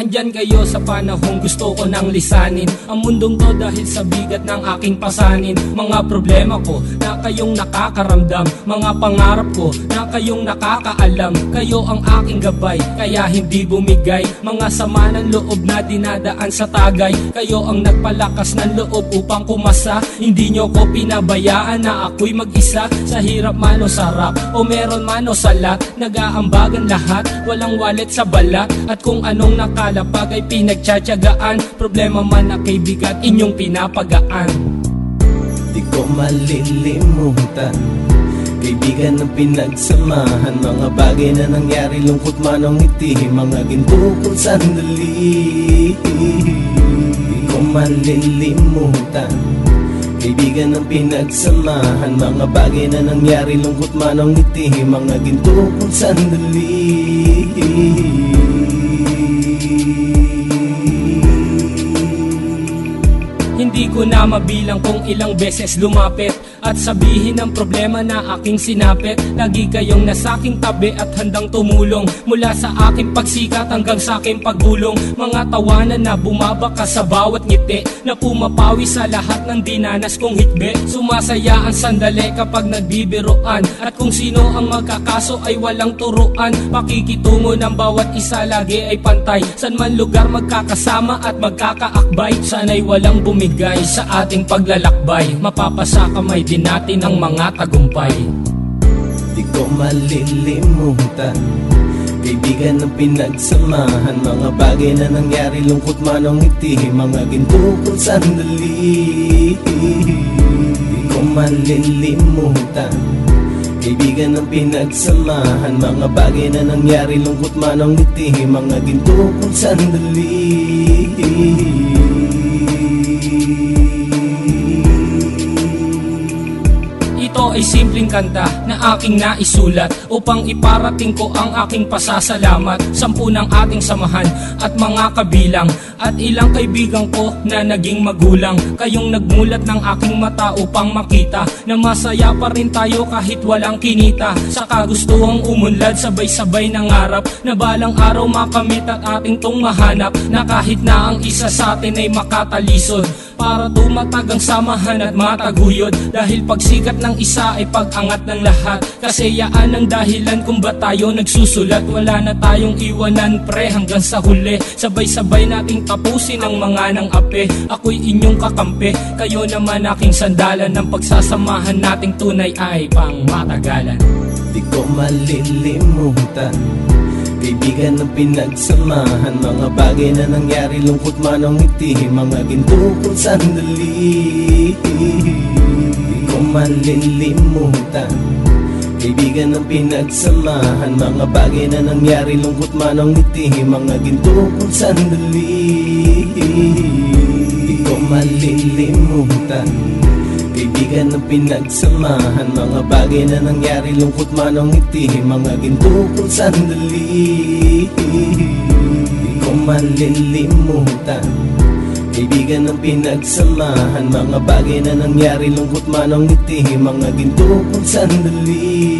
Andyan kayo sa panahong gusto ko nang lisanin ang mundong to dahil sa bigat ng aking pasanin. Mga problema ko na kayong nakakaramdam, mga pangarap ko na kayong nakakaalam. Kayo ang aking gabay, kaya hindi bumigay. Mga sama ng loob na dinadaan sa tagay, kayo ang nagpalakas ng loob upang kumasa. Hindi nyo ko pinabayaan na ako'y mag-isa. Sa hirap man o sarap, o meron man o salat, nag-aambagan lahat, walang wallet sa balat. At kung anong nakalapag ay pinagtsatsagaan, problema man na kay bigat, inyong pinapagaan. Di ko malilimutan, kaibigan ng pinagsamahan, mga bagay na nangyari, lungkot man o ngiti, mga ginto kong sandali. Di ko malilimutan, kaibigan ng pinagsamahan, mga bagay na nangyari, lungkot man o ngiti, mga ginto kong sandali. Hindi ko na mabilang kung ilang beses lumapit at sabihin ang problema na aking sinapit. Lagi kayong nasa aking tabi at handang tumulong, mula sa aking pagsikat hanggang sa aking paggulong. Mga tawanan na bumabaka sa bawat ngiti, na pumapawi sa lahat ng dinanas kong hitbe. Sumasaya ang sandali kapag nagbibiroan, at kung sino ang magkakaso ay walang turuan. Pakikitungo ng bawat isa lagi ay pantay, san man lugar magkakasama at magkakaakbay. Sana'y walang bumigay sa ating paglalakbay, mapapasa kamay din natin ang mga tagumpay. Di ko malilimutan, kaibigan ng pinagsamahan, mga bagay na nangyari, lungkot man o ngiti, mga ginto kong sandali. Di ko malilimutan, kaibigan ng pinagsamahan, mga bagay na nangyari, lungkot man o ngiti, mga ginto kong sandali. Ito ay simpleng kanta na aking naisulat upang iparating ko ang aking pasasalamat. 10 ng ating samahan at mga kabilang, at ilang kaibigan ko na naging magulang. Kayong nagmulat ng aking mata upang makita na masaya pa rin tayo kahit walang kinita. Sa kagustuhang umunlad, sabay-sabay nangarap na balang araw makamit at ating tong mahanap, na kahit na ang isa sa atin ay makatalisod, para tumatag ang samahan at mataguyod. Dahil pagsikat ng isa ay pag-angat ng lahat, kasi yaan ang dahilan kung ba't tayo nagsusulat. Wala na tayong iwanan pre hanggang sa huli, sabay-sabay nating tapusin ang mga nang ape. Ako'y inyong kakampi, kayo naman aking sandalan, ng pagsasamahan nating tunay ay pang matagalan. Di ko malilimutan, kaibigan ng pinagsamahan, mga bagay na nangyari, lungkot man o ngiti, mga ginto kong sandali. Di ko malilimutan, kaibigan ng pinagsamahan, mga bagay na nangyari, lungkot man o ngiti, mga ginto kong sandali. Di ko malilimutan, kaibigan ng pinagsamahan, mga bagay na nangyari, lungkot man o ngiti, mga ginto kong sandali. Di ko malilimutan, kaibigan ng pinagsamahan, mga bagay na nangyari, lungkot man o ngiti, mga ginto kong sandali.